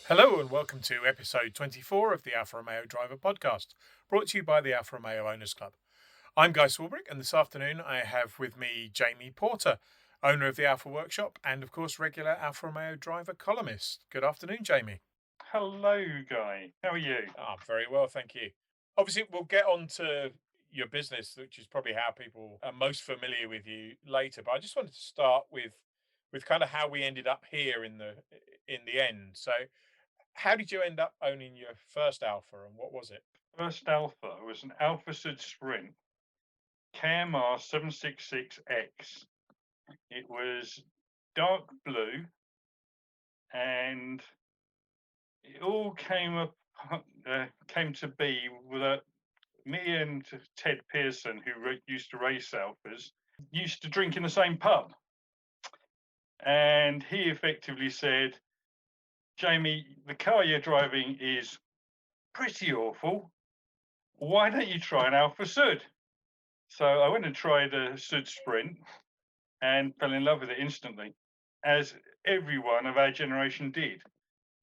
Hello and welcome to episode 24 of the Alfa Romeo Driver podcast, brought to you by the Alfa Romeo Owners Club. I'm Guy Swarbrick, and this afternoon I have with me Jamie Porter, owner of the Alfa Workshop and, of course, regular Alfa Romeo Driver columnist. Good afternoon, Jamie. Hello, Guy. How are you? I'm very well, thank you. Obviously, we'll get on to your business, which is probably how people are most familiar with you later. But I just wanted to start with kind of how we ended up here in the end. So, how did you end up owning your first Alpha, and what was it? First Alpha was an Alfa Sprint KMR 766X. It was dark blue, and it all came to be with me and Ted Pearson, who used to race Alphas, used to drink in the same pub, and he effectively said, "Jamie, the car you're driving is pretty awful. Why don't you try an Alfa Sud?" So I went and tried a Sud Sprint and fell in love with it instantly, as everyone of our generation did.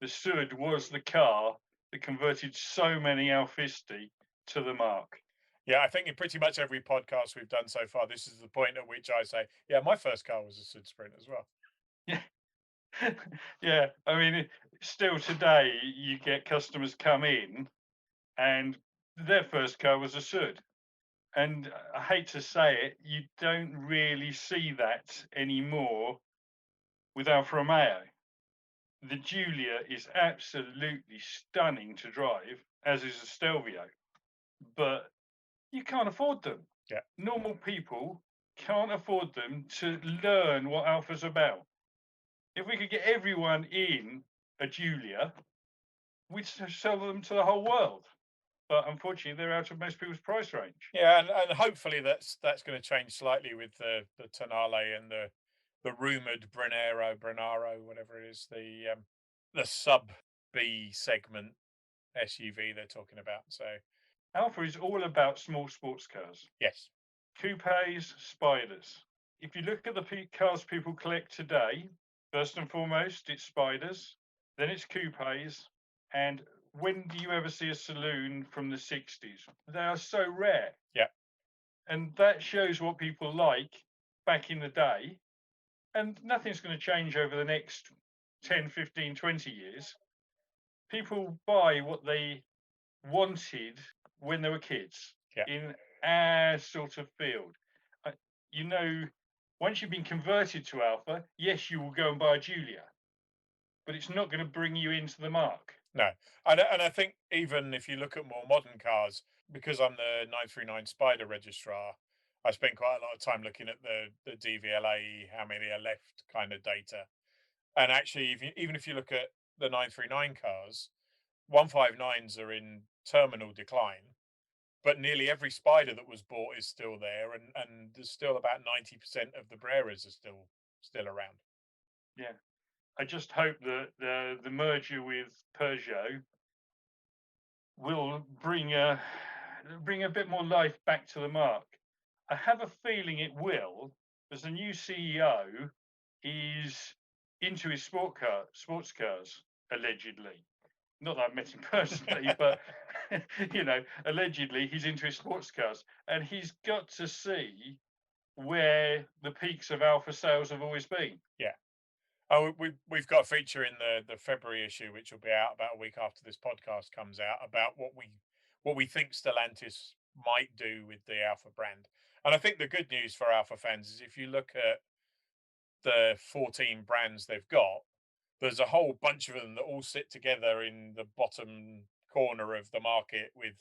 The Sud was the car that converted so many Alfisti to the mark. Yeah, I think in pretty much every podcast we've done so far, this is the point at which I say, yeah, my first car was a Sud Sprint as well. Yeah, yeah. I mean, still today, you get customers come in and their first car was a Sud. And I hate to say it, you don't really see that anymore with Alfa Romeo. The Giulia is absolutely stunning to drive, as is the Stelvio, but you can't afford them. Yeah. Normal people can't afford them to learn what Alpha's about. If we could get everyone in a Giulia, we'd sell them to the whole world. But unfortunately, they're out of most people's price range. Yeah, and hopefully that's going to change slightly with the Tonale and the rumored Brenaro, whatever it is, the sub B segment SUV they're talking about. So Alpha is all about small sports cars. yes, Coupes, spiders. If you look at the cars people collect today, first and foremost, it's spiders, then it's coupes, and when do you ever see a saloon from the 60s? They are so rare. Yeah. And that shows what people like back in the day. And nothing's going to change over the next 10, 15, 20 years. People buy what they wanted when they were kids Yeah. in our sort of field. You know, once you've been converted to Alpha, yes, you will go and buy a Giulia, but it's not going to bring you into the mark. No, and I think even if you look at more modern cars, because I'm the 939 Spider registrar, I spend quite a lot of time looking at the DVLA, how many are left kind of data. And actually, even if you look at the 939 cars, 159s are in terminal decline, but nearly every Spider that was bought is still there, and there's still about 90% of the Breras are still around. Yeah, I just hope that the merger with Peugeot will bring a bit more life back to the mark. I have a feeling it will, as the new CEO is into his sports cars, allegedly. Not that I've met him personally, but allegedly he's into his sports cars, and he's got to see where the peaks of Alpha sales have always been. Yeah. Oh, we've got a feature in the February issue, which will be out about a week after this podcast comes out, about what we think Stellantis might do with the Alpha brand. And I think the good news for Alpha fans is if you look at the 14 brands they've got, there's a whole bunch of them that all sit together in the bottom corner of the market with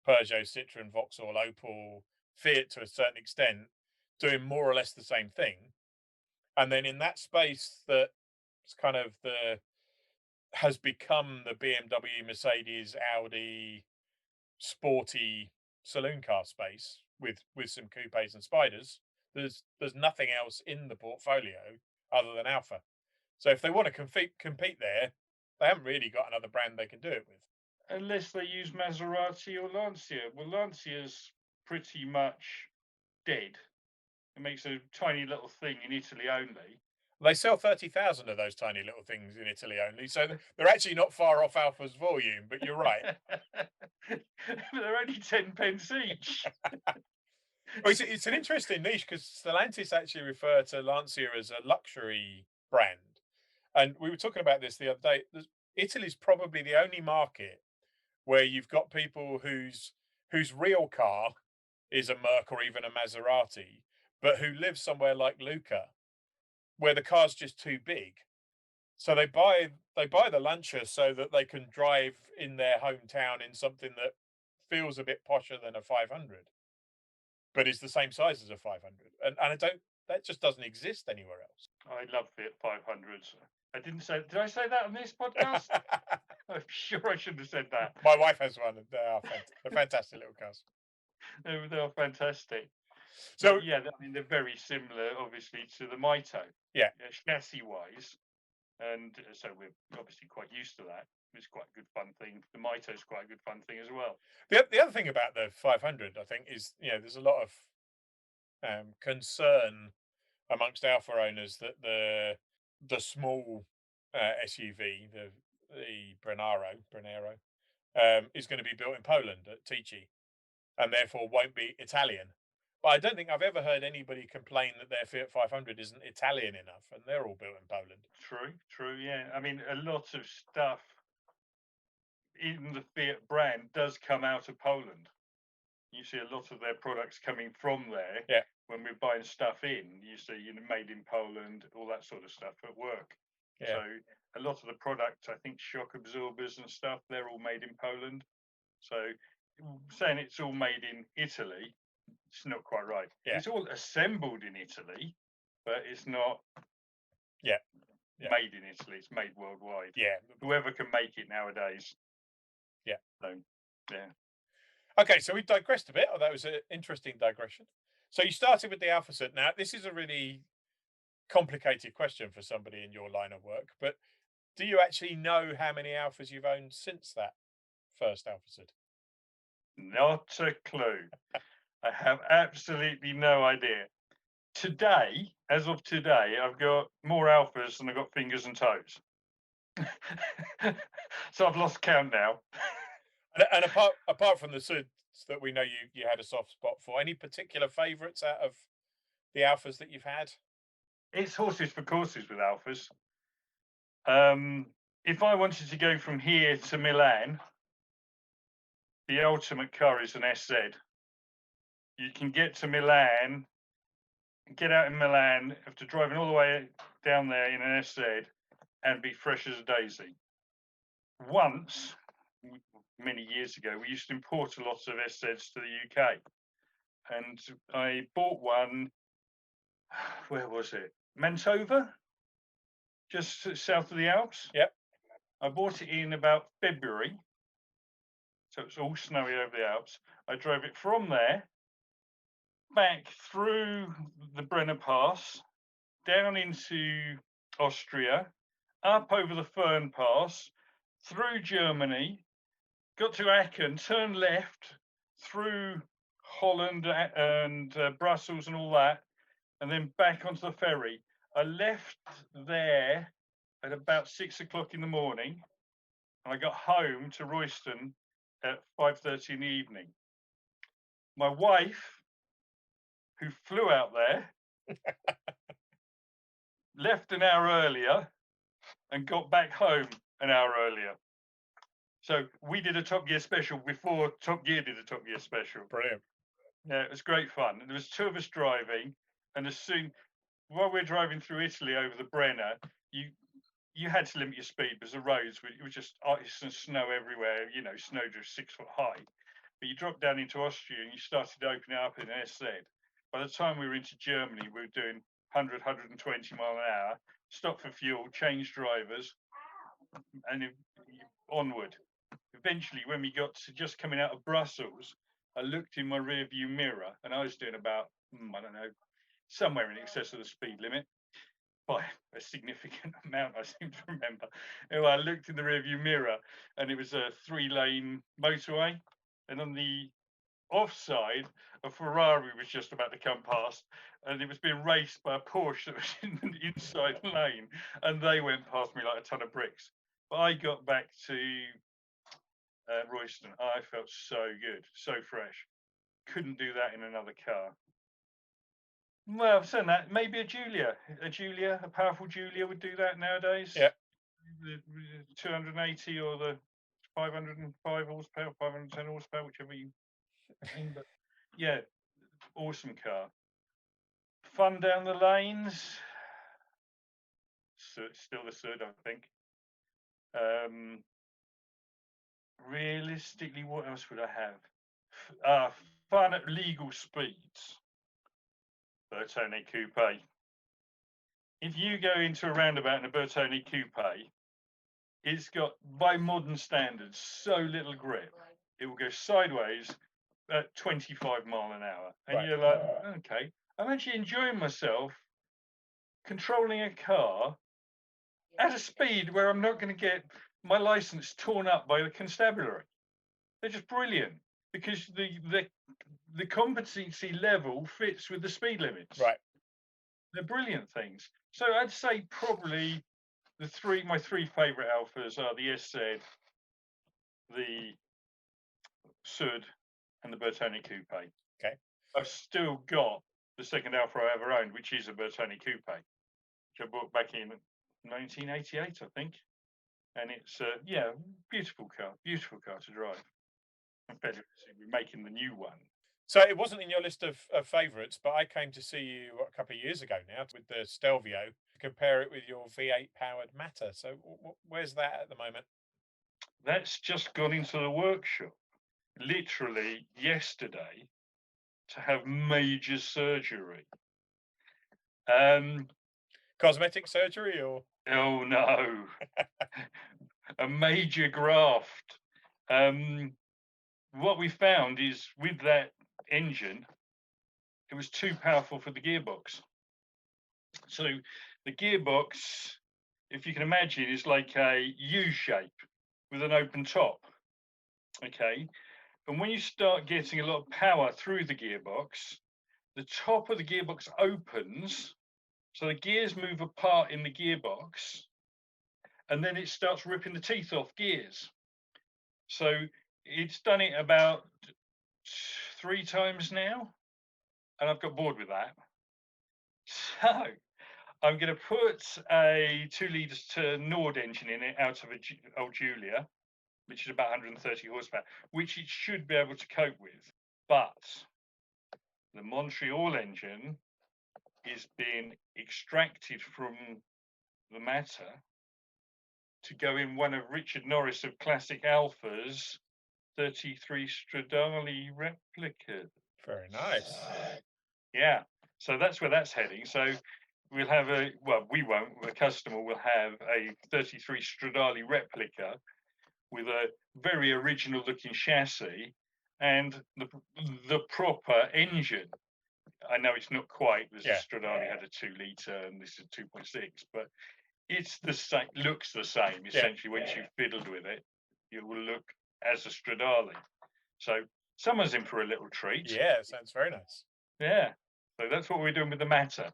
Peugeot, Citroen, Vauxhall, Opel, Fiat to a certain extent, doing more or less the same thing. And then in that space that it's kind of the has become the BMW, Mercedes, Audi, sporty saloon car space with some coupes and spiders. There's nothing else in the portfolio other than Alpha. So if they want to compete there, they haven't really got another brand they can do it with. Unless they use Maserati or Lancia. Well, Lancia's pretty much dead. It makes a tiny little thing in Italy only. They sell 30,000 of those tiny little things in Italy only, so they're actually not far off Alfa's volume. But you're right. They're only 10 pence each. Well, it's an interesting niche because Stellantis actually refer to Lancia as a luxury brand, and we were talking about this the other day. Italy's probably the only market where you've got people whose real car is a Merc or even a Maserati, but who live somewhere like Lucca, where the car's just too big. So they buy the Lancia so that they can drive in their hometown in something that feels a bit posher than a 500, but is the same size as a 500. And I don't that just doesn't exist anywhere else. I love Fiat 500s. Did I say that on this podcast? I'm sure I shouldn't have said that. My wife has one, and they're fantastic little cars. They're fantastic. So But yeah, I mean, they're very similar, obviously, to the MiTo, yeah, chassis wise. And so we're obviously quite used to that. It's quite a good fun thing. The MiTo's quite a good fun thing as well. the other thing about the 500, I think, is there's a lot of concern amongst Alpha owners that the small SUV, the Brenaro, is going to be built in Poland at Tichy, and therefore won't be Italian. But I don't think I've ever heard anybody complain that their Fiat 500 isn't Italian enough, and they're all built in Poland. True, yeah. I mean, a lot of stuff in the Fiat brand does come out of Poland. You see a lot of their products coming from there. Yeah. When we're buying stuff in, you see, made in Poland, all that sort of stuff at work. Yeah. So a lot of the products, I think, shock absorbers and stuff, they're all made in Poland. So saying it's all made in Italy, it's not quite right. Yeah. It's all assembled in Italy, but it's not Yeah. made in Italy. It's made worldwide. Yeah. Whoever can make it nowadays. Yeah. So, yeah. Okay, so we digressed a bit. Oh, that was an interesting digression. So you started with the Alfa Cert. Now, this is a really complicated question for somebody in your line of work, but do you actually know how many Alfas you've owned since that first Alfa Cert? Not a clue. I have absolutely no idea. Today, as of today, I've got more Alphas than I've got fingers and toes. So I've lost count now. And apart from the suits that we know you had a soft spot for, any particular favourites out of the Alfas that you've had? It's horses for courses with Alphas. If I wanted to go from here to Milan, the ultimate car is an SZ. You can get to Milan, get out in Milan after driving all the way down there in an SZ and be fresh as a daisy. Once, many years ago, we used to import a lot of SZs to the UK. And I bought one, where was it? Mantova, just south of the Alps. Yep. I bought it in about February. So it's all snowy over the Alps. I drove it from there, back through the Brenner Pass, down into Austria, up over the Fern Pass, through Germany, got to Aachen, turned left through Holland and Brussels and all that, and then back onto the ferry. I left there at about 6 o'clock in the morning, and I got home to Royston at 5:30 in the evening. My wife, who flew out there, left an hour earlier and got back home an hour earlier. So we did a Top Gear special before Top Gear did a Top Gear special. Brilliant. Yeah, it was great fun. There was two of us driving, and while we're driving through Italy over the Brenner, you had to limit your speed because the roads were just ice and snow everywhere. Snow just 6 foot high. But you dropped down into Austria and you started to open it up in an SZ. By the time we were into Germany, we were doing 100, 120 mile an hour, stop for fuel, change drivers, and onward. Eventually, when we got to just coming out of Brussels, I looked in my rear view mirror and I was doing about, I don't know, somewhere in excess of the speed limit by a significant amount, I seem to remember. Anyway, I looked in the rear view mirror and it was a 3-lane motorway. And on the offside, a Ferrari was just about to come past, and it was being raced by a Porsche that was in the inside lane, and they went past me like a ton of bricks. But I got back to Royston. I felt so good, so fresh. Couldn't do that in another car. Well, I've said that. Maybe a powerful Julia would do that nowadays. Yeah. The 280 or the 505 horsepower, 510 horsepower, whichever you mean. But yeah, awesome car. Fun down the lanes. Still the third, I think. Realistically, what else would I have? Fun at legal speeds. Bertone Coupe. If you go into a roundabout in a Bertone Coupe, it's got, by modern standards, so little grip. It will go sideways at 25 mile an hour. And Right. you're like, okay, I'm actually enjoying myself controlling a car at a speed where I'm not going to get my license torn up by the constabulary. They're just brilliant because the competency level fits with the speed limits. Right. They're brilliant things. So I'd say probably my three favourite Alphas are the SZ, the Sud, and the Bertone Coupe. Okay. I've still got the second Alfa I ever owned, which is a Bertone Coupe, which I bought back in 1988, I think. And it's beautiful car to drive. I'm fairly we're making the new one. So it wasn't in your list of favourites, but I came to see you a couple of years ago now with the Stelvio. Compare it with your V8 powered Matter. So where's that at the moment? That's just gone into the workshop, literally yesterday, to have major surgery. Cosmetic surgery or? Oh no, a major graft. What we found is with that engine, it was too powerful for the gearbox. So the gearbox, if you can imagine, is like a U shape with an open top. Okay. And when you start getting a lot of power through the gearbox, the top of the gearbox opens, so the gears move apart in the gearbox, and then it starts ripping the teeth off gears. So it's done it about 3 times now, and I've got bored with that. So I'm going to put a 2 litres to Nord engine in it out of a old Julia, which is about 130 horsepower, which it should be able to cope with. But the Montreal engine is being extracted from the Matter to go in one of Richard Norris of Classic Alpha's 33 Stradale replicas. Very nice. Yeah, so that's where that's heading. So we'll have we won't, the customer will have a 33 Stradale replica with a very original looking chassis and the proper engine. I know it's not quite, there's a Stradale had a 2 litre and this is 2.6, but it's the same, looks the same essentially. Once you've fiddled with it, it will look as a Stradale. So someone's in for a little treat. Yeah, sounds very nice. Yeah, so that's what we're doing with the Matter.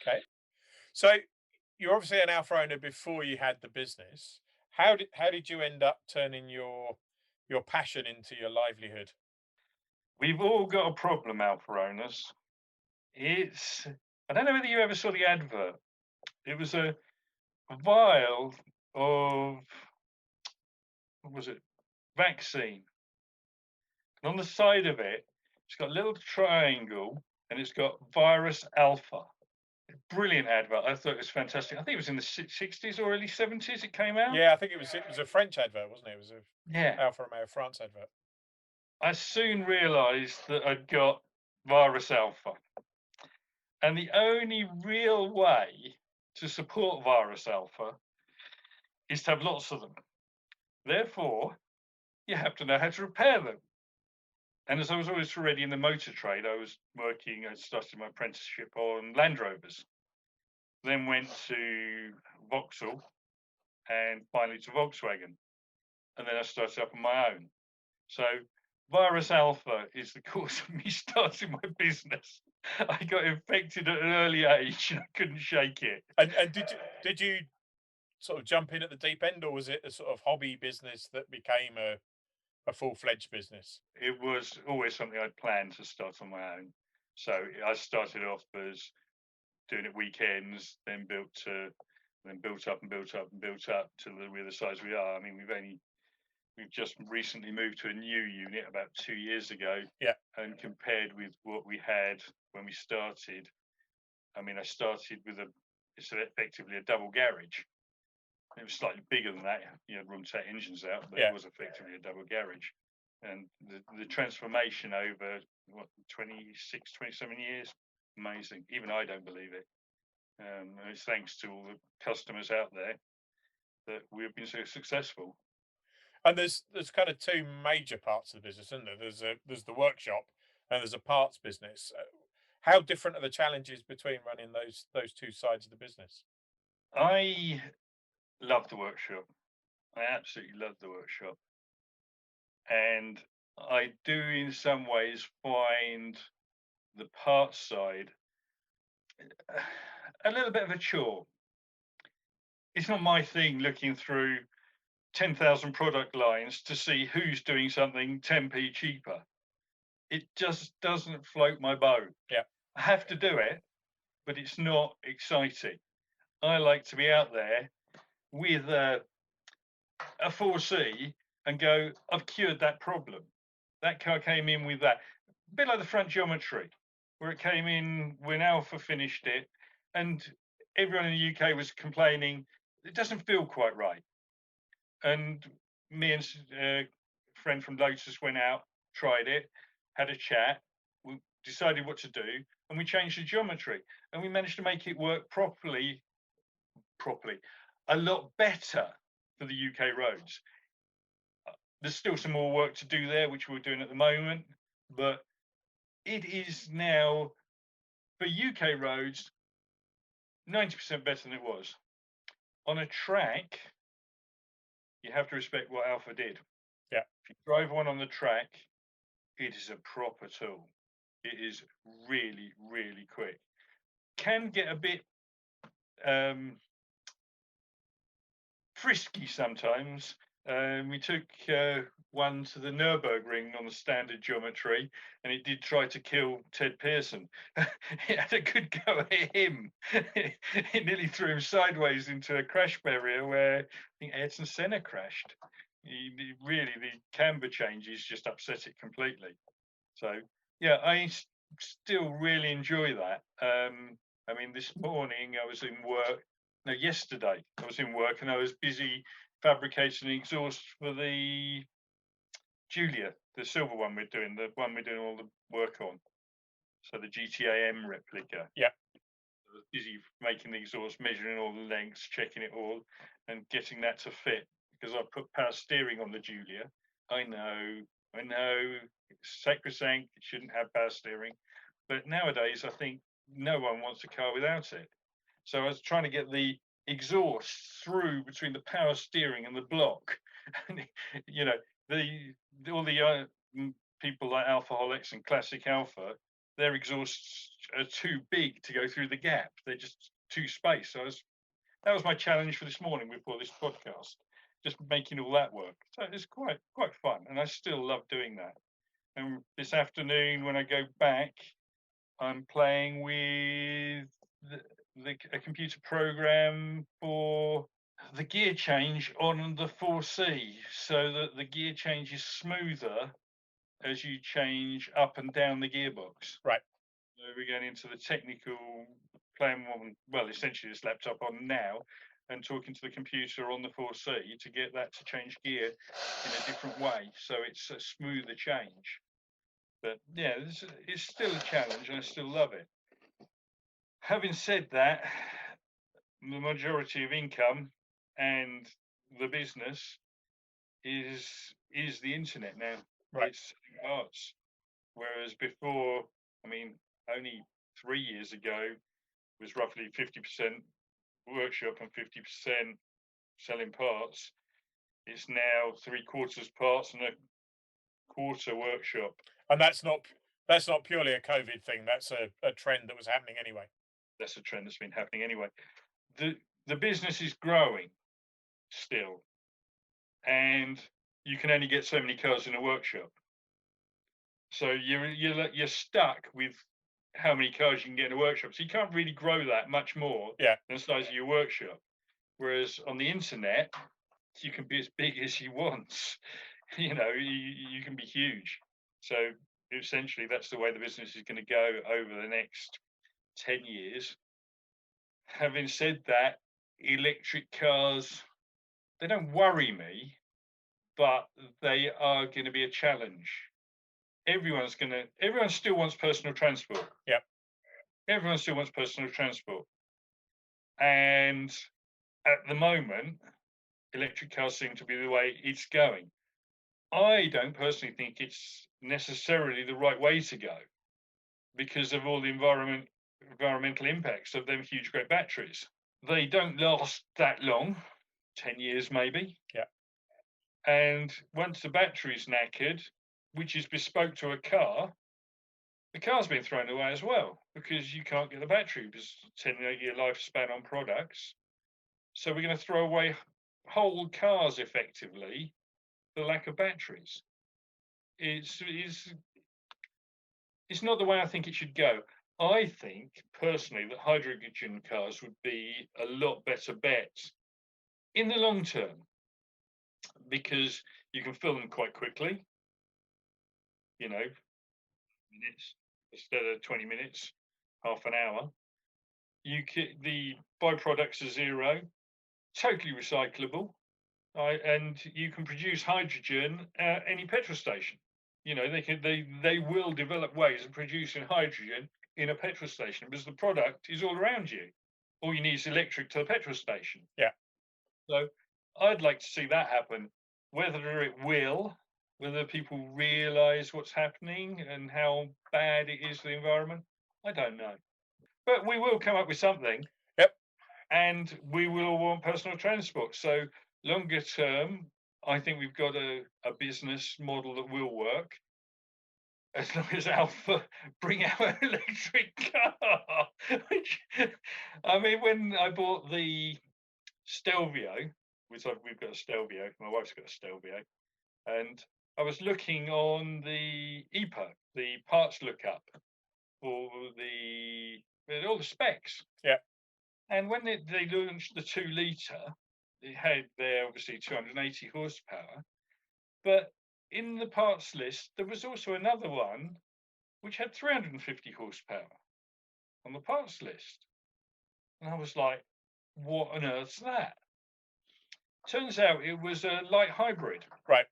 Okay, so you're obviously an Alfa owner before you had the business. How did you end up turning your passion into your livelihood? We've all got a problem, Alfa owners. I don't know whether you ever saw the advert. It was a vial of, what was it, vaccine. And on the side of it, it's got a little triangle and it's got virus alpha. Brilliant advert. I thought it was fantastic. I think it was in the 60s or early 70s it came out. Yeah, I think it was a French advert, wasn't it? It was a Alfa Romeo France advert. I soon realised that I'd got virus alpha. And the only real way to support virus alpha is to have lots of them. Therefore, you have to know how to repair them. And as I was always already in the motor trade, I started my apprenticeship on Land Rovers, then went to Vauxhall and finally to Volkswagen. And then I started up on my own. So virus Alpha is the cause of me starting my business. I got infected at an early age and I couldn't shake it. And did you sort of jump in at the deep end, or was it a sort of hobby business that became a full fledged business? It was always something I'd planned to start on my own. So I started off as doing it weekends, then built up and built up and built up to we're the size we are. I mean, we've just recently moved to a new unit about 2 years ago, Yeah, and compared with what we had when we started, I mean, I started with it's effectively a double garage. It was slightly bigger than that. You had room to take engines out, but it yeah. was effectively a double garage. And the transformation over what 26, 27 years, amazing. Even I don't believe it. And it's thanks to all the customers out there that we've been so successful. And there's kind of two major parts of the business, isn't there? There's the workshop and there's a parts business. How different are the challenges between running those two sides of the business? I love the workshop. I absolutely love the workshop. And I do, in some ways, find the parts side a little bit of a chore. It's not my thing looking through 10,000 product lines to see who's doing something 10p cheaper. It just doesn't float my boat. Yeah, I have to do it, but it's not exciting. I like to be out there with a 4C and go, I've cured that problem. That car came in with that. A bit like the front geometry, where it came in when Alpha finished it, and everyone in the UK was complaining, it doesn't feel quite right. And me and a friend from Lotus went out, tried it, had a chat, we decided what to do, and we changed the geometry, and we managed to make it work properly, a lot better for the UK roads. There's still some more work to do there, which we're doing at the moment, but it is now for UK roads 90% better than it was. On a track, you have to respect what Alpha did. yeah. If you drive one on the track, it is a proper tool. It is really, really quick. Can get a bit frisky sometimes. We took one to the Nürburgring on the standard geometry, and it did try to kill Ted Pearson. It had a good go at him. It nearly threw him sideways into a crash barrier where I think Ayrton Senna crashed. Really, the camber changes just upset it completely. So, yeah, still really enjoy that. I mean, this morning I was in work. No, yesterday I was in work and I was busy fabricating the exhaust for the Julia, the silver one the one we're doing all the work on. So the GTAM replica. Yeah. I was busy making the exhaust, measuring all the lengths, checking it all, and getting that to fit because I put power steering on the Julia. I know, it's sacrosanct. It shouldn't have power steering, but nowadays I think no one wants a car without it. So I was trying to get the exhaust through between the power steering and the block. And, you know, all the people like Alphaholics and Classic Alpha, their exhausts are too big to go through the gap. They're just too space. That was my challenge for this morning before this podcast, just making all that work. So it's quite fun, and I still love doing that. And this afternoon, when I go back, I'm playing with a computer program for the gear change on the 4C, so that the gear change is smoother as you change up and down the gearbox. Right. So we're going into the technical playing on, well, essentially this laptop on now, and talking to the computer on the 4C to get that to change gear in a different way, so it's a smoother change. But yeah, it's still a challenge, and I still love it. Having said that, the majority of income and the business is the internet now. Right. It's arts. Whereas before, I mean, only 3 years ago was roughly 50% workshop and 50% selling parts. It's now three quarters parts and quarter workshop. And that's not purely a COVID thing. That's a trend that was happening anyway. That's a trend that's been happening anyway. The the business is growing still, and you can only get so many cars in a workshop. So you're stuck with how many cars you can get in a workshop. So you can't really grow that much more Yeah. than the size of your workshop. Whereas on the internet, you can be as big as you want. You can be huge. So essentially, that's the way the business is going to go over the next 10 years. Having said that, electric cars, they don't worry me, but they are going to be a challenge. Everyone still wants personal transport. Yeah. Everyone still wants personal transport. And at the moment, electric cars seem to be the way it's going. I don't personally think it's necessarily the right way to go because of all the environmental impacts of them huge great batteries. They don't last that long, 10 years maybe. Yeah. And once the battery's knackered, which is bespoke to a car, the car's been thrown away as well because you can't get the battery because 10-year lifespan on products. So we're going to throw away whole cars effectively for lack of batteries. It's not the way I think it should go. I think personally that hydrogen cars would be a lot better bet in the long term because you can fill them quite quickly. Minutes instead of 20 minutes, half an hour. The byproducts are zero, totally recyclable, and you can produce hydrogen at any petrol station. They will develop ways of producing hydrogen in a petrol station because the product is all around you. All you need is electric to the petrol station. Yeah. So I'd like to see that happen. Whether it will, whether people realise what's happening and how bad it is for the environment, I don't know. But we will come up with something. Yep. And we will all want personal transport. So longer term, I think we've got a business model that will work as long as Alpha bring out an electric car. I mean, when I bought the Stelvio, we've got a Stelvio, my wife's got a Stelvio, and I was looking on the EPO, the parts lookup for all the specs. Yeah. And when they launched the 2 litre, it had there obviously 280 horsepower, but in the parts list there was also another one which had 350 horsepower on the parts list, and I was like, "What on earth's that?" Turns out it was a light hybrid, Right.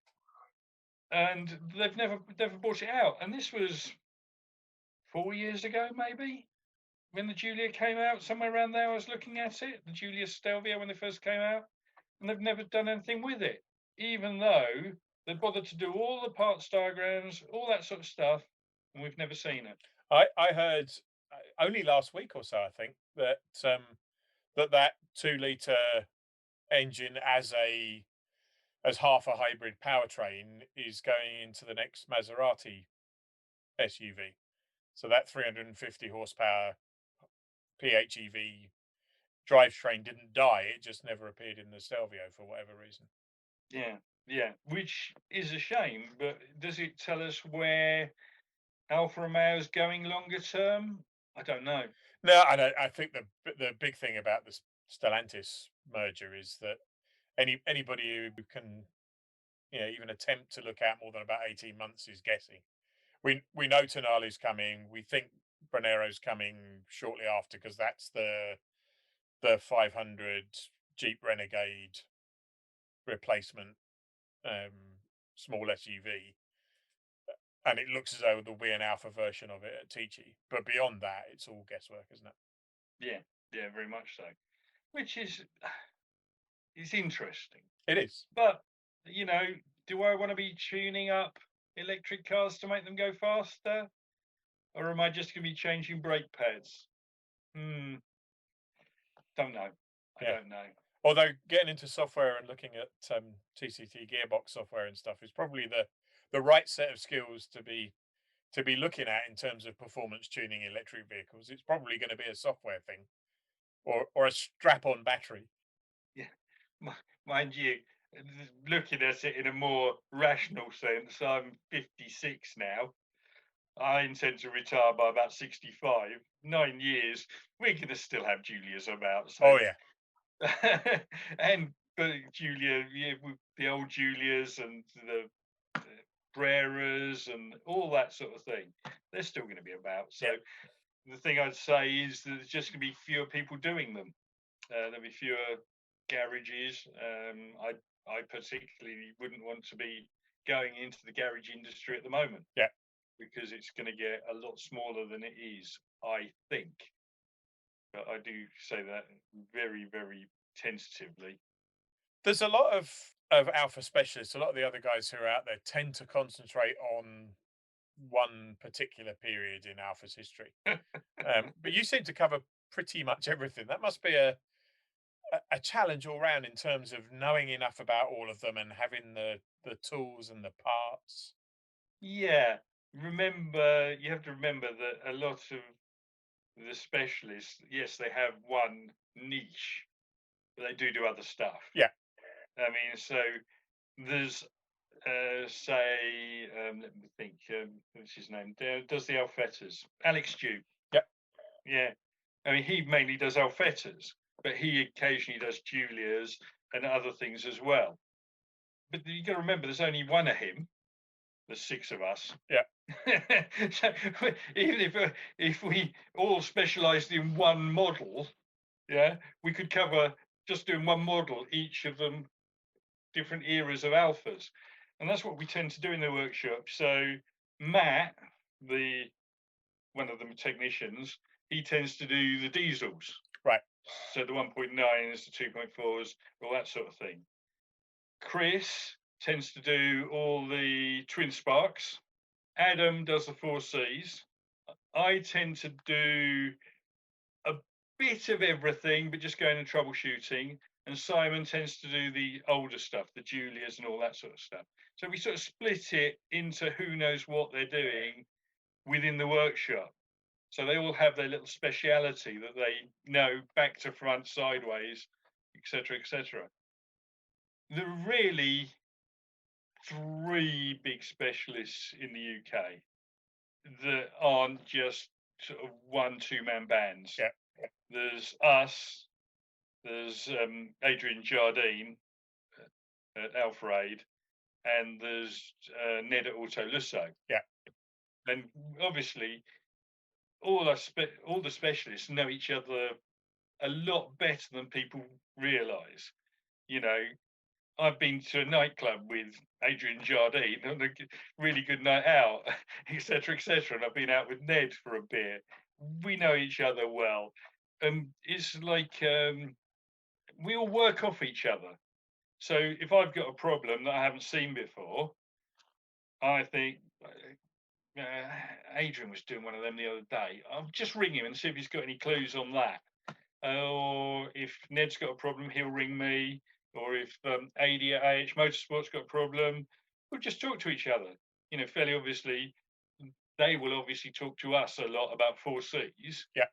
and they've never brought it out. And this was 4 years ago, maybe, when the Julia came out, somewhere around there. I was looking at it, the Julia Stelvio when they first came out, and they've never done anything with it, even though they bothered to do all the parts diagrams, all that sort of stuff, and we've never seen it. I heard only last week or so, I think, that that 2 litre engine as half a hybrid powertrain is going into the next Maserati SUV. So that 350 horsepower PHEV drivetrain didn't die; it just never appeared in the Stelvio for whatever reason. Yeah, yeah, which is a shame. But does it tell us where Alfa Romeo is going longer term? I don't know. No, I think the big thing about this Stellantis merger is that anybody who can even attempt to look out more than about 18 months is guessing. We know Tonali's coming. We think Bronero's coming shortly after because that's the 500 Jeep Renegade replacement small SUV, and it looks as though there'll be an alpha version of it at Tichy. But beyond that, it's all guesswork, isn't it? Yeah, yeah, very much so. Which is it's interesting. It is. But do I want to be tuning up electric cars to make them go faster, or am I just going to be changing brake pads? Don't know. I Yeah. don't know. Although getting into software and looking at TCT gearbox software and stuff is probably the right set of skills to be looking at in terms of performance tuning electric vehicles. It's probably going to be a software thing or a strap on battery. Yeah, mi- mind you, looking at it in a more rational sense, I'm 56 now. I intend to retire by about 65. 9 years, we're going to still have Julias about. So, Oh yeah, and but Julia, yeah, the old Julias and the Breras and all that sort of thing, they're still going to be about. So, yeah. the thing I'd say is that there's just going to be fewer people doing them. There'll be fewer garages. I particularly wouldn't want to be going into the garage industry at the moment Yeah. because it's going to get a lot smaller than it is, I think. But I do say that very, very tentatively. There's a lot of alpha specialists. A lot of the other guys who are out there tend to concentrate on one particular period in alpha's history. But you seem to cover pretty much everything. That must be a challenge all round in terms of knowing enough about all of them and having the tools and the parts. Yeah, you have to remember that a lot of the specialists, yes, they have one niche, but they do other stuff. Yeah, I mean, so there's say, let me think, what's his name? Does the Alfettas? Alex Dew. yeah, Yeah. I mean, he mainly does Alfettas, but he occasionally does Julias and other things as well. But you got to remember, there's only one of him. There's six of us. yeah, So even if we all specialised in one model, yeah, we could cover just doing one model, each of them different eras of alphas. And that's what we tend to do in the workshop. So Matt, the one of the technicians, he tends to do the diesels. right. So the 1.9s, the 2.4s, all that sort of thing. Chris tends to do all the twin sparks. Adam does the 4Cs. I tend to do a bit of everything, but just going and troubleshooting. And Simon tends to do the older stuff, the Julias and all that sort of stuff. So we sort of split it into who knows what they're doing within the workshop. So they all have their little speciality that they know back to front, sideways, etc., etc. There are really three big specialists in the UK that aren't just sort of one, two-man bands. Yeah, There's us, there's Adrian Jardine at Alfa Aid, and there's Ned at Auto Lusso. yeah, And obviously, all the specialists know each other a lot better than people realise. You know, I've been to a nightclub with Adrian Jardine on a really good night out, etc., etc. And I've been out with Ned for a beer. We know each other well, and it's like we all work off each other. So if I've got a problem that I haven't seen before, I think Adrian was doing one of them the other day. I'll just ring him and see if he's got any clues on that. Or if Ned's got a problem, he'll ring me. Or if AD at AH Motorsport's got a problem, we'll just talk to each other. You know, fairly obviously, they will obviously talk to us a lot about 4Cs. yeah.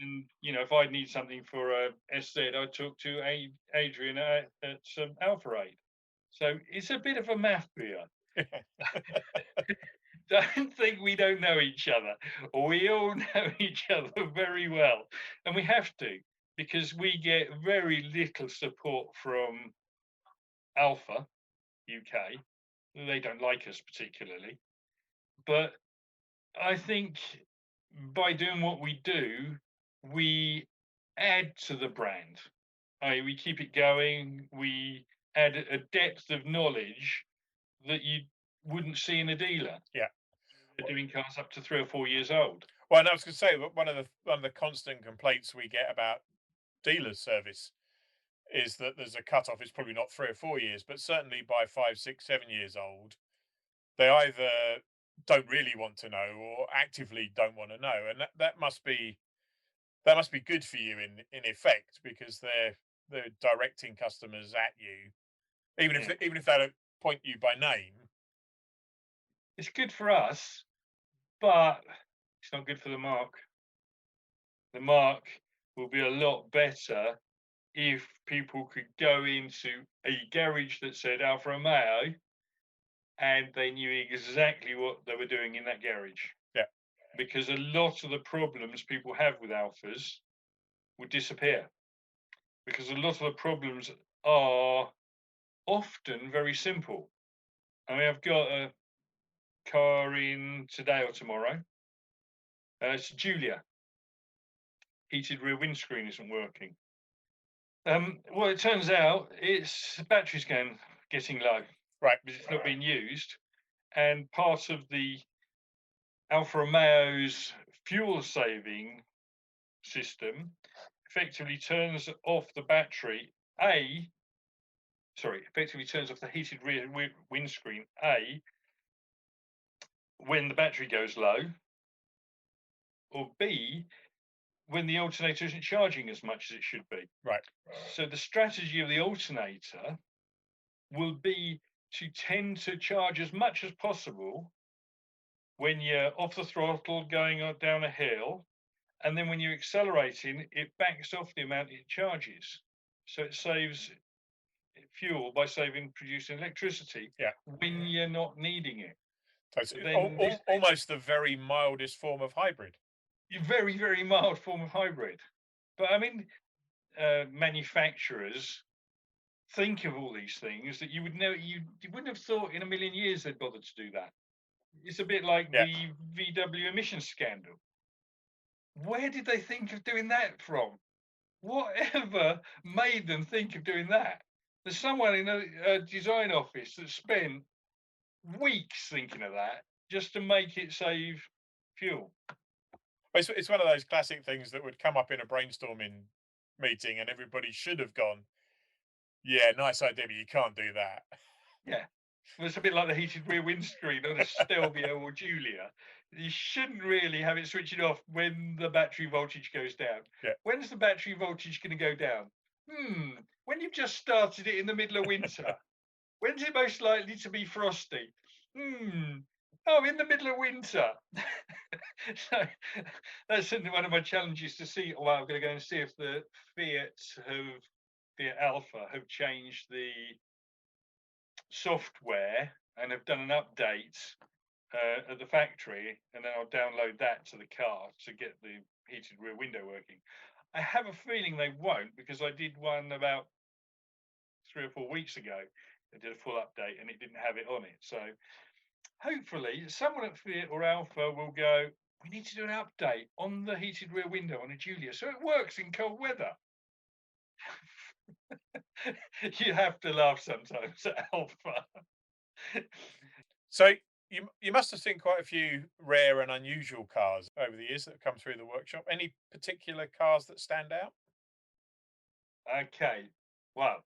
And, you know, if I need something for a SZ, I talk to Adrian at Alpha Aid. So it's a bit of a mafia. Don't think we don't know each other. We all know each other very well, and we have to because we get very little support from Alpha UK. They don't like us particularly, but I think by doing what we do, we add to the brand. We keep it going. We add a depth of knowledge that you wouldn't see in a dealer. Yeah. They're doing cars up to 3 or 4 years old. Well, and I was going to say one of the constant complaints we get about dealers' service is that there's a cut off. It's probably not 3 or 4 years, but certainly by 5, 6, 7 years old, they either don't really want to know or actively don't want to know, and that must be good for you in effect because they're directing customers at you, Yeah. even if they don't point you by name. It's good for us, but it's not good for the mark. The mark will be a lot better if people could go into a garage that said Alfa Romeo and they knew exactly what they were doing in that garage. Yeah. Because a lot of the problems people have with Alphas would disappear. Because a lot of the problems are often very simple. I mean, I've got a car in today or tomorrow. It's Julia. Heated rear windscreen isn't working. Well, it turns out its battery's getting low Right. because it's not being used, and part of the Alfa Romeo's fuel saving system effectively turns off the battery. Effectively turns off the heated rear windscreen. When the battery goes low, or B, when the alternator isn't charging as much as it should be. Right. So the strategy of the alternator will be to tend to charge as much as possible when you're off the throttle going down a hill, and then when you're accelerating, it backs off the amount it charges. So it saves fuel by producing electricity Yeah. when you're not needing it. So it's Then this almost the very mildest form of hybrid. very, very mild form of hybrid. But I mean, manufacturers think of all these things that you wouldn't have thought in a million years they'd bother to do that. It's a bit like Yeah. the VW emissions scandal. Where did they think of doing that from? Whatever made them think of doing that? There's someone in a design office that spent weeks thinking of that just to make it save fuel. It's one of those classic things that would come up in a brainstorming meeting, and everybody should have gone, "Yeah, nice idea, but you can't do that." Yeah. Well, it's a bit like the heated rear windscreen on a Stelvio or Julia. You shouldn't really have it switching off when the battery voltage goes down. Yeah. When's the battery voltage going to go down? When you've just started it in the middle of winter. When's it most likely to be frosty? Oh, in the middle of winter. So that's one of my challenges to see. Well, I'm going to go and see if the Fiat Alpha have changed the software and have done an update at the factory, and then I'll download that to the car to get the heated rear window working. I have a feeling they won't, because I did one about 3 or 4 weeks ago. I did a full update and it didn't have it on it. So hopefully someone at Fiat or Alpha will go, we need to do an update on the heated rear window on a Giulia so it works in cold weather. You have to laugh sometimes at Alpha. So you must have seen quite a few rare and unusual cars over the years that have come through the workshop. Any particular cars that stand out? Okay, well,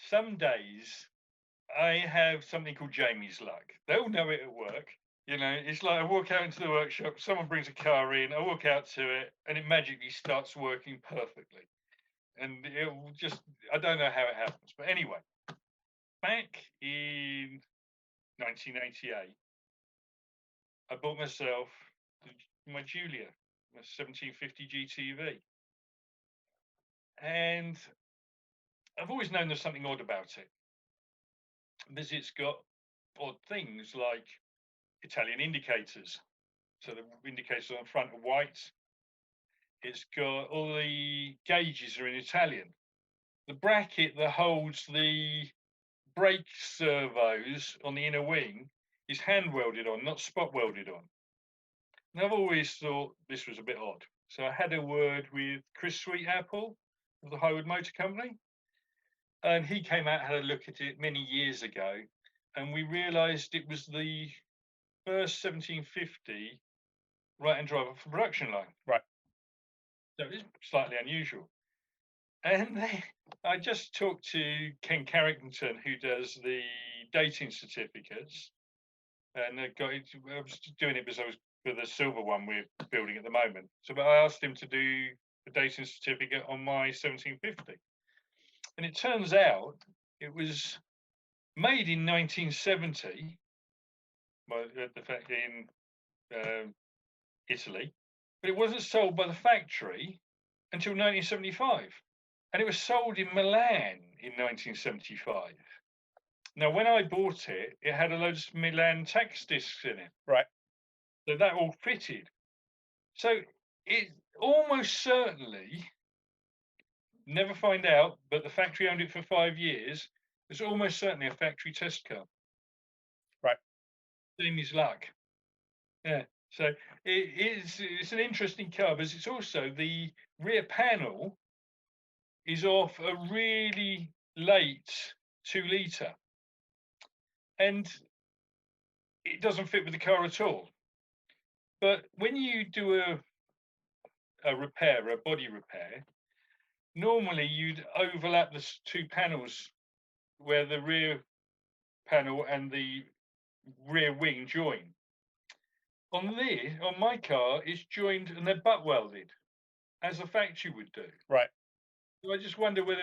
some days I have something called Jamie's luck. They'll know it at work. You know, it's like I walk out into the workshop, someone brings a car in, I walk out to it, and it magically starts working perfectly. And it will just, I don't know how it happens. But anyway, back in 1988, I bought myself my Julia, my 1750 GTV. And I've always known there's something odd about it. Because it's got odd things like Italian indicators. So the indicators on the front are white. It's got all the gauges are in Italian. The bracket that holds the brake servos on the inner wing is hand welded on, not spot welded on. And I've always thought this was a bit odd. So I had a word with Chris Sweetapple of the Highwood Motor Company. And he came out and had a look at it many years ago. And we realised it was the first 1750 right-hand driver for production line. Right. So it's slightly unusual. And I just talked to Ken Carrington, who does the dating certificates. And I was doing it because I was for the silver one we're building at the moment. So but I asked him to do the dating certificate on my 1750. And it turns out it was made in 1970 in Italy, but it wasn't sold by the factory until 1975, and it was sold in Milan in 1975. Now, when I bought it, it had a load of Milan tax discs in it, Right. so that all fitted. So it almost certainly, never find out, but the factory owned it for 5 years. It's almost certainly a factory test car. Right. Same as luck. Yeah. So it's an interesting car, but it's also the rear panel is off a really late 2 litre, and it doesn't fit with the car at all. But when you do a repair, a body repair, normally you'd overlap the two panels where the rear panel and the rear wing join. On my car, it's joined and they're butt welded, as a factory would do. Right. So I just wonder whether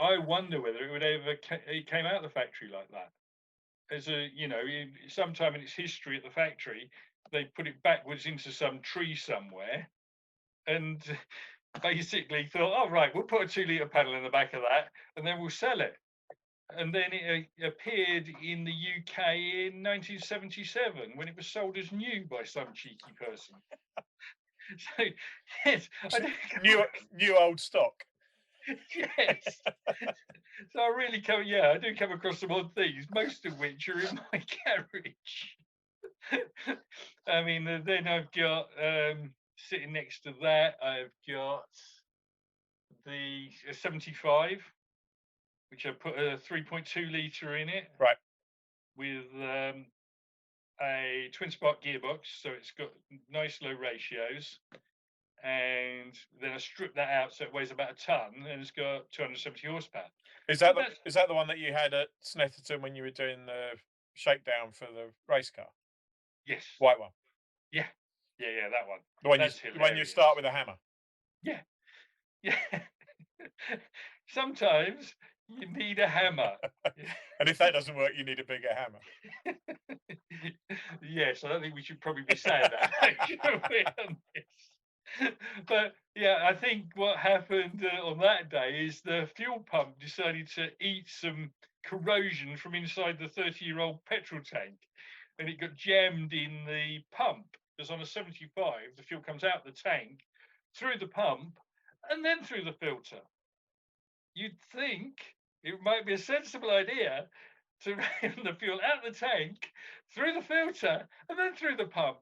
I wonder whether it would ever it came out of the factory like that. As a sometime in its history at the factory, they put it backwards into some tree somewhere, and basically thought, "Oh right, we'll put a 2 litre panel in the back of that, and then we'll sell it." And then it appeared in the UK in 1977 when it was sold as new by some cheeky person. So yes, I do New old stock. yes. So I do come across some odd things, most of which are in my garage. I mean, then I've got sitting next to that, I've got the 75, which I put a 3.2 litre in it. Right. With a twin spark gearbox, so it's got nice low ratios. And then I stripped that out, so it weighs about a ton, and it's got 270 horsepower. Is that the one that you had at Snetterton when you were doing the shakedown for the race car? Yes. White one. Yeah. That one. The one you start with a hammer. Yeah. Sometimes you need a hammer. And if that doesn't work, you need a bigger hammer. Yes, I don't think we should probably be saying that. But yeah, I think what happened on that day is the fuel pump decided to eat some corrosion from inside the 30-year-old petrol tank, and it got jammed in the pump. Because on a 75, the fuel comes out the tank, through the pump, and then through the filter. You'd think it might be a sensible idea to run the fuel out the tank, through the filter, and then through the pump.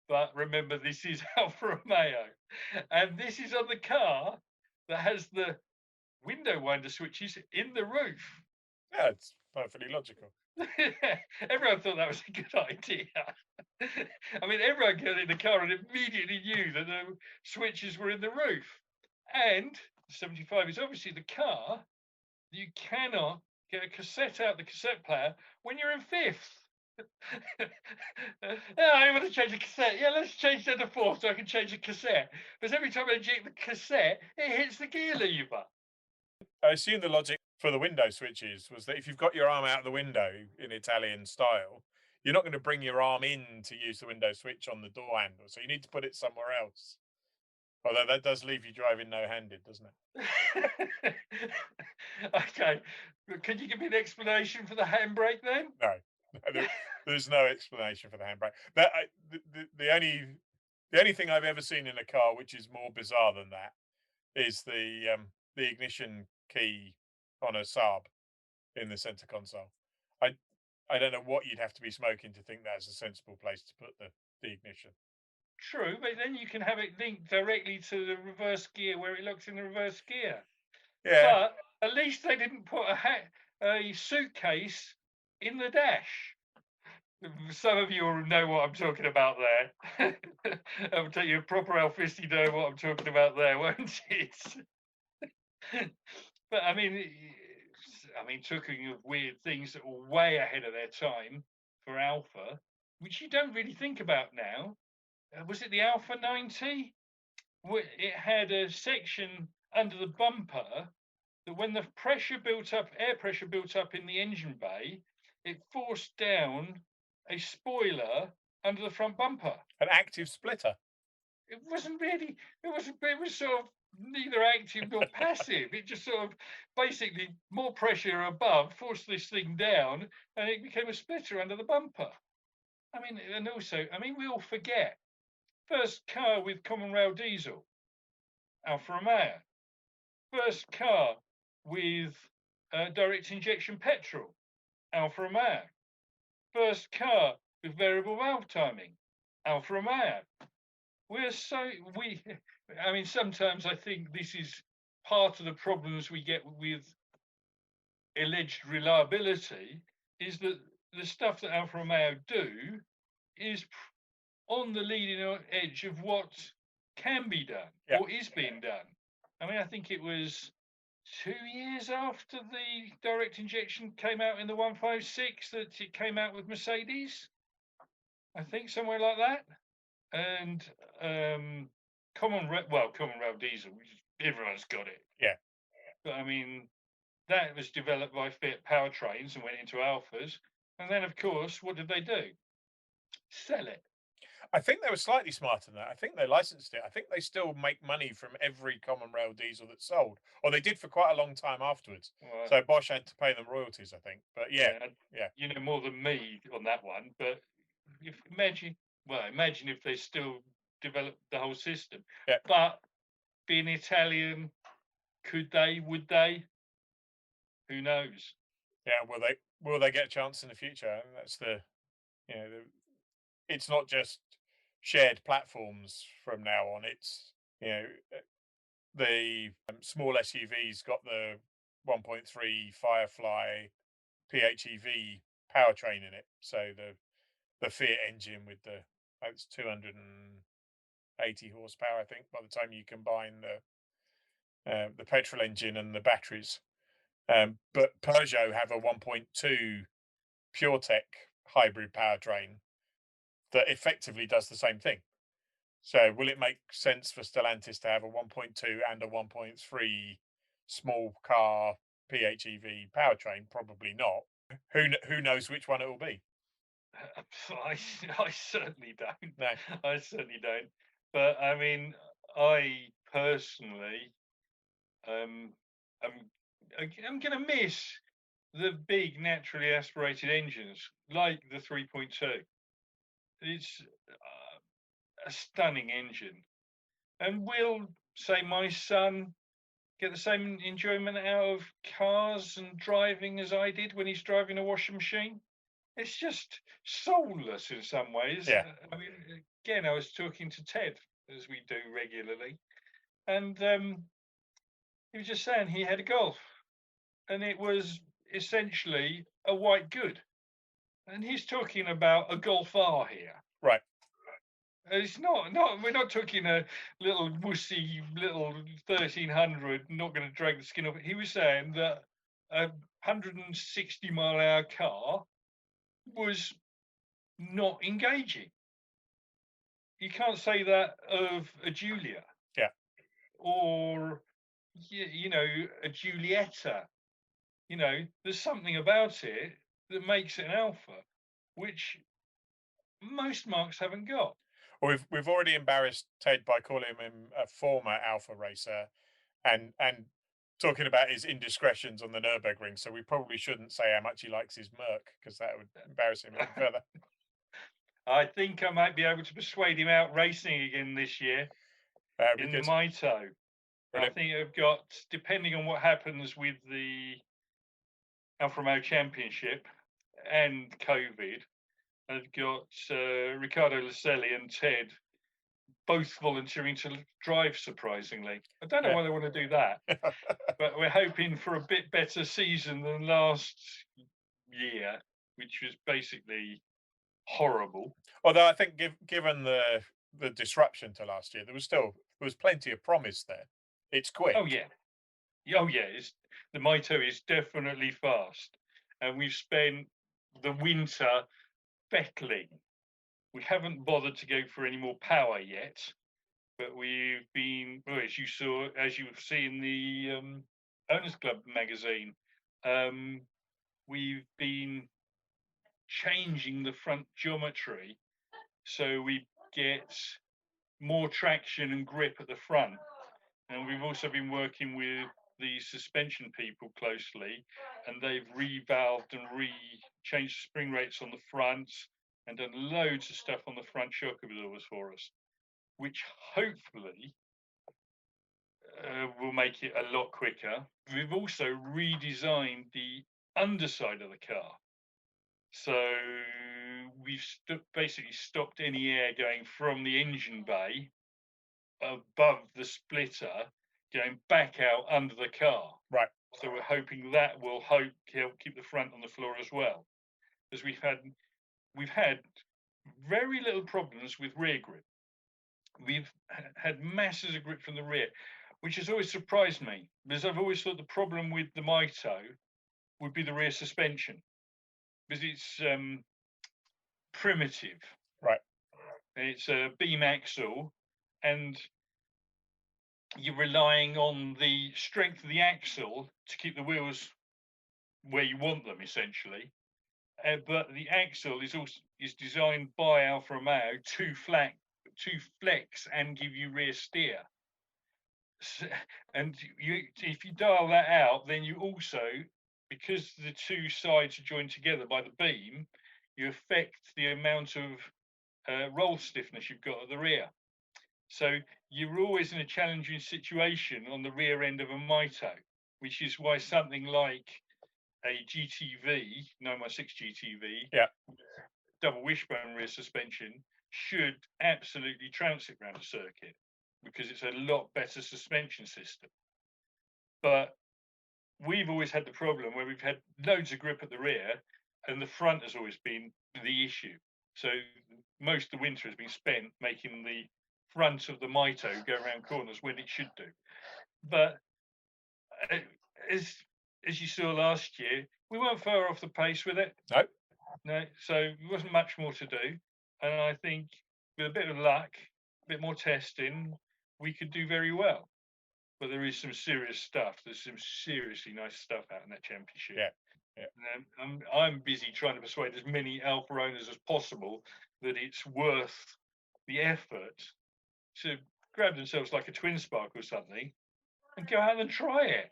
But remember, this is Alfa Romeo, and this is on the car that has the window winder switches in the roof. Yeah, it's perfectly logical. Everyone thought that was a good idea. I mean, everyone got in the car and immediately knew that the switches were in the roof. And 75 is obviously the car. You cannot get a cassette out the cassette player when you're in fifth. Yeah, I want to change the cassette. Yeah, let's change that to fourth so I can change the cassette. Because every time I eject the cassette, it hits the gear lever. I assume the logic for the window switches was that if you've got your arm out the window in Italian style, you're not going to bring your arm in to use the window switch on the door handle. So you need to put it somewhere else. Although that does leave you driving no-handed, doesn't it? Okay. Can you give me an explanation for the handbrake then? No, there's no explanation for the handbrake. The only thing I've ever seen in a car which is more bizarre than that is the ignition key on a Saab in the center console. I don't know what you'd have to be smoking to think that's a sensible place to put the ignition. True, but then you can have it linked directly to the reverse gear where it locks in the reverse gear. Yeah. But at least they didn't put a suitcase in the dash. Some of you will know what I'm talking about there. I'll tell you, a proper Alfisti know what I'm talking about there, won't it? But I mean, talking of weird things that were way ahead of their time for Alfa, which you don't really think about now. Was it the Alfa 90? It had a section under the bumper that when the air pressure built up in the engine bay, it forced down a spoiler under the front bumper. An active splitter. It wasn't really. It was sort of neither active nor passive. It just sort of basically more pressure above forced this thing down, and it became a splitter under the bumper. I mean, and also, I mean, we all forget first car with common rail diesel, Alfa Romeo. First car with direct injection petrol, Alfa Romeo. First car with variable valve timing, Alfa Romeo. We're so we. I mean, sometimes I think this is part of the problems we get with alleged reliability. Is that the stuff that Alfa Romeo do is on the leading edge of what can be done Yeah. or is being done. I mean, I think it was 2 years after the direct injection came out in the 156 that it came out with Mercedes. I think somewhere like that. And common rail diesel, everyone's got it. Yeah. But I mean, that was developed by Fiat Powertrains and went into Alphas. And then, of course, what did they do? Sell it. I think they were slightly smarter than that. I think they licensed it. I think they still make money from every common rail diesel that's sold, or they did for quite a long time afterwards. Well, So Bosch had to pay them royalties, I think. But yeah, yeah, you know more than me on that one. But imagine if they still developed the whole system. yeah. But being Italian, could they? Would they? Who knows? Yeah, will they get a chance in the future? And that's it's not just shared platforms from now on. It's the small SUVs got the 1.3 Firefly PHEV powertrain in it. So the Fiat engine with it's 280 horsepower, I think, by the time you combine the petrol engine and the batteries. But Peugeot have a 1.2 PureTech hybrid powertrain that effectively does the same thing. So will it make sense for Stellantis to have a 1.2 and a 1.3 small car PHEV powertrain? Probably not. Who knows which one it will be? I, I certainly don't. No. I certainly don't. But I mean, I personally, um, I'm going to miss the big naturally aspirated engines like the 3.2. It's a stunning engine, and will say my son get the same enjoyment out of cars and driving as I did when he's driving a washing machine? It's just soulless in some ways. Yeah. I mean, again, I was talking to Ted as we do regularly, and he was just saying he had a Golf, and it was essentially a white good, and he's talking about a Golf R here. Right. It's not. We're not talking a little wussy little 1300. Not going to drag the skin off it. He was saying that a 160-mile-an-hour car was not engaging. You can't say that of a Julia. Yeah. Or a Giulietta. There's something about it that makes it an Alpha, which most marques haven't got. Well, we've already embarrassed Ted by calling him a former Alpha racer, and talking about his indiscretions on the Nurburgring. So we probably shouldn't say how much he likes his Merc, because that would embarrass him even further. I think I might be able to persuade him out racing again this year in the MiTo. I think I've got, depending on what happens with the Alfa Romeo Championship and COVID, I've got Riccardo Lasselli and Ted both volunteering to drive, surprisingly. I don't know why they want to do that, but we're hoping for a bit better season than last year, which was basically horrible. Although I think, given the disruption to last year, there was plenty of promise there. It's quick. Oh yeah. The MiTo is definitely fast, and we've spent the winter battling. We haven't bothered to go for any more power yet, but we've been, well, as you've seen the Owners Club magazine, we've been changing the front geometry so we get more traction and grip at the front. And we've also been working with the suspension people closely, and they've revalved and changed spring rates on the front and done loads of stuff on the front shock absorbers for us, which hopefully will make it a lot quicker. We've also redesigned the underside of the car. So we've basically stopped any air going from the engine bay above the splitter going back out under the car. Right. So we're hoping that will help keep the front on the floor as well, because we've had very little problems with rear grip. We've had masses of grip from the rear, which has always surprised me, because I've always thought the problem with the MiTo would be the rear suspension, because it's primitive. Right. It's a beam axle, and you're relying on the strength of the axle to keep the wheels where you want them, essentially. But the axle is designed by Alfa Romeo to flex and give you rear steer. And if you dial that out, then you also, because the two sides are joined together by the beam, you affect the amount of roll stiffness you've got at the rear. So you're always in a challenging situation on the rear end of a MiTo, which is why something like a GTV, 916 GTV, Yeah, double wishbone rear suspension should absolutely trounce it around a circuit, because it's a lot better suspension system. But we've always had the problem where we've had loads of grip at the rear and the front has always been the issue. So most of the winter has been spent making the front of the MiTo go around corners when it should do. But as you saw last year, we weren't far off the pace with it. No, so there wasn't much more to do. And I think with a bit of luck, a bit more testing, we could do very well. But there is some serious stuff. There's some seriously nice stuff out in that championship. yeah, yeah. And I'm busy trying to persuade as many Alfa owners as possible that it's worth the effort to grab themselves like a twin spark or something and go out and try it.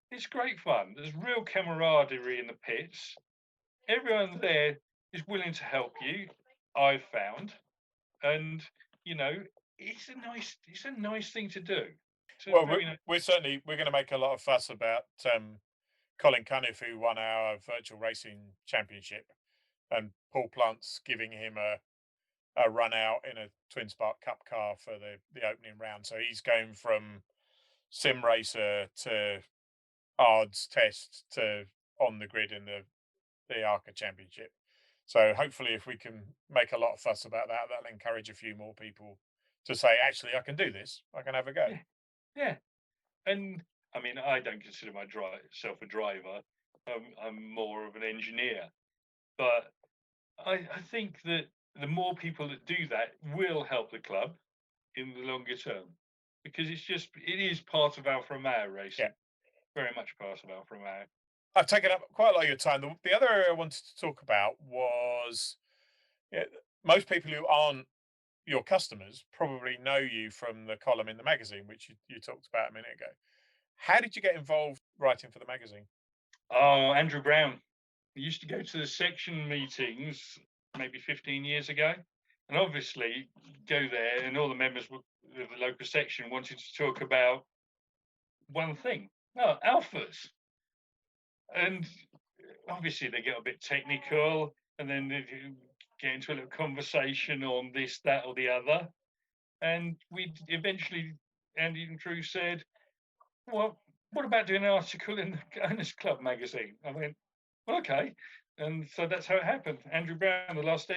It's great fun. There's real camaraderie in the pits. Everyone there is willing to help you, I've found. And it's a nice thing to do. Well, we're going to make a lot of fuss about Colin Cunniff, who won our virtual racing championship, and Paul Plant's giving him a run out in a twin spark cup car for the opening round. So he's going from sim racer to ARDS test to on the grid in the ARCA championship. So hopefully, if we can make a lot of fuss about that, that'll encourage a few more people to say, actually, I can do this. I can have a go. Yeah. And I mean, I don't consider myself a driver. I'm more of an engineer. But I think that the more people that do that will help the club in the longer term, because it is part of Alfa Romeo racing. Yeah. Very much part of Alfa Romeo. I've taken up quite a lot of your time. The other area I wanted to talk about was most people who aren't your customers probably know you from the column in the magazine, which you talked about a minute ago. How did you get involved writing for the magazine? Oh, Andrew Brown. We used to go to the section meetings maybe 15 years ago, and obviously go there, and all the members of the local section wanted to talk about one thing: alphas. And obviously they get a bit technical, and then they get into a little conversation on this, that, or the other. And we eventually, Andy and Drew said, well, what about doing an article in the Owners Club magazine? I went, well, okay. And so that's how it happened. Andrew Brown, the last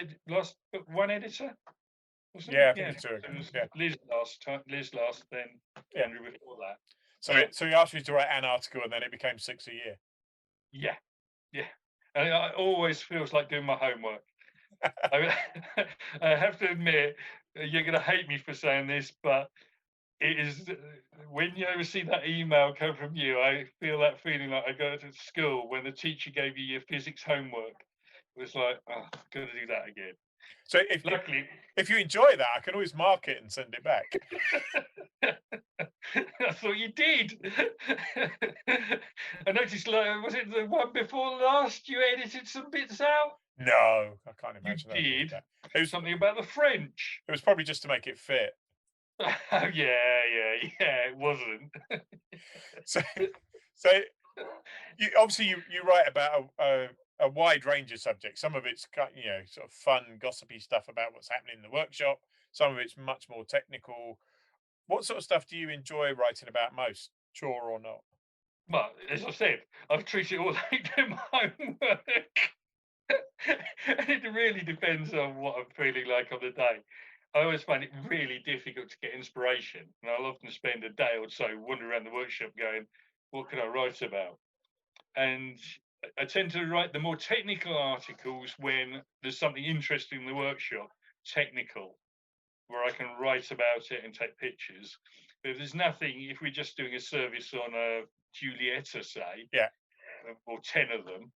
one editor, wasn't Yeah, it? I think it's true. Yeah. Liz last, then Andrew before that. So he asked you to write an article, and then it became 6 a year. Yeah. And it always feels like doing my homework. I have to admit, you're going to hate me for saying this, but it is when you receive that email come from you, I feel that feeling like I go to school when the teacher gave you your physics homework, It was like, oh, gonna do that again. So Luckily, if you enjoy that, I can always mark it and send it back. I thought you did. I noticed, like, was it the one before last you edited some bits out? No, I can't You imagine I did did that. something about the French. It was probably just to make it fit. Oh, yeah, it wasn't. So so you obviously you write about a wide range of subjects. Some of it's sort of fun, gossipy stuff about what's happening in the workshop. Some of it's much more technical. What sort of stuff do you enjoy writing about most, chore or not? Well, as I said, I've treated it all like my homework. And it really depends on what I'm feeling like on the day. I always find it really difficult to get inspiration, and I'll often spend a day or so wandering around the workshop going, "What can I write about?" And I tend to write the more technical articles when there's something interesting in the workshop, technical, where I can write about it and take pictures. But if there's nothing, if we're just doing a service on a Giulietta, say, Yeah, or 10 of them,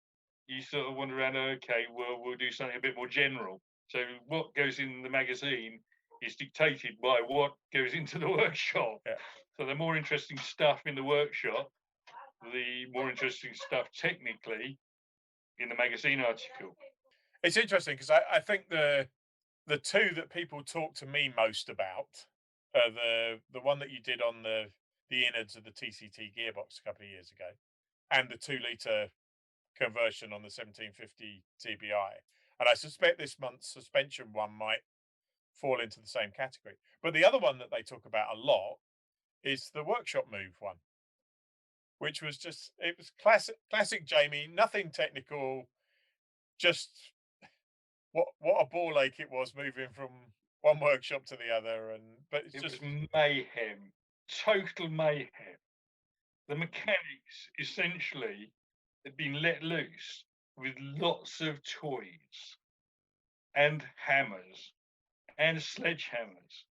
you sort of wander around, okay, well, we'll do something a bit more general. So what goes in the magazine is dictated by what goes into the workshop. yeah. So the more interesting stuff in the workshop, the more interesting stuff technically in the magazine article. It's interesting because I think the two that people talk to me most about are the one that you did on the innards of the TCT gearbox a couple of years ago, and the 2 litre conversion on the 1750 TBI. And I suspect this month's suspension one might fall into the same category. But the other one that they talk about a lot is the workshop move one, which was just it was classic Jamie, nothing technical, just what a ball ache it was moving from one workshop to the other. And but it's It was just mayhem, total mayhem. The mechanics essentially had been let loose with lots of toys and hammers and sledgehammers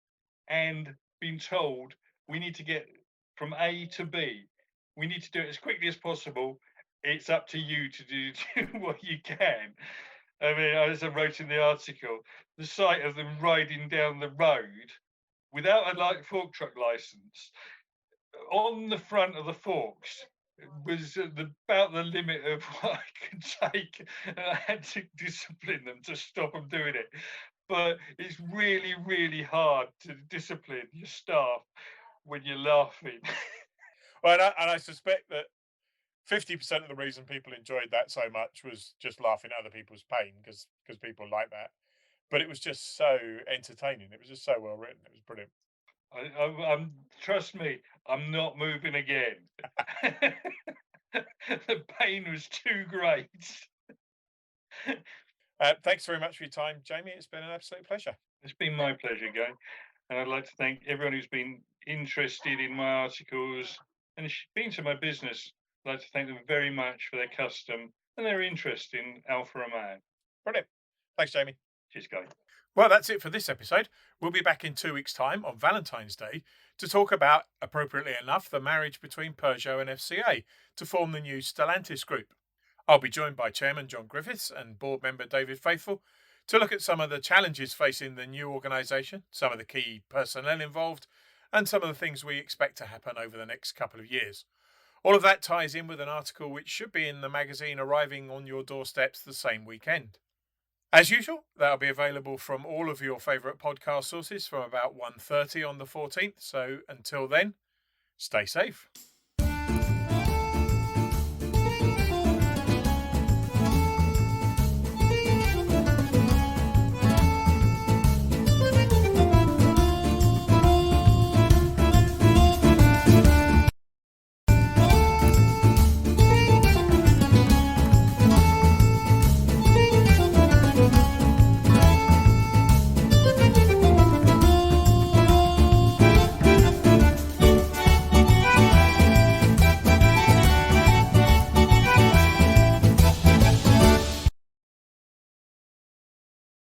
and been told we need to get from A to B. We need to do it as quickly as possible. It's up to you to do what you can. I mean, as I wrote in the article, the sight of them riding down the road without a light fork truck license on the front of the forks was about the limit of what I could take. And I had to discipline them to stop them doing it. But it's really, really hard to discipline your staff when you're laughing. well, and I suspect that 50% of the reason people enjoyed that so much was just laughing at other people's pain because people like that. But it was just so entertaining. It was just so well written. It was brilliant. I'm trust me, I'm not moving again. The pain was too great. Thanks very much for your time, Jamie. It's been an absolute pleasure. It's been my pleasure, Guy. And I'd like to thank everyone who's been interested in my articles and been to my business. I'd like to thank them very much for their custom and their interest in Alfa Romeo. Brilliant. Thanks, Jamie. Cheers, Guy. Well, that's it for this episode. We'll be back in 2 weeks' time on Valentine's Day to talk about, appropriately enough, the marriage between Peugeot and FCA to form the new Stellantis group. I'll be joined by Chairman John Griffiths and board member David Faithful to look at some of the challenges facing the new organisation, some of the key personnel involved, and some of the things we expect to happen over the next couple of years. All of that ties in with an article which should be in the magazine arriving on your doorsteps the same weekend. As usual, that'll be available from all of your favourite podcast sources from about 1:30 on the 14th. So until then, stay safe.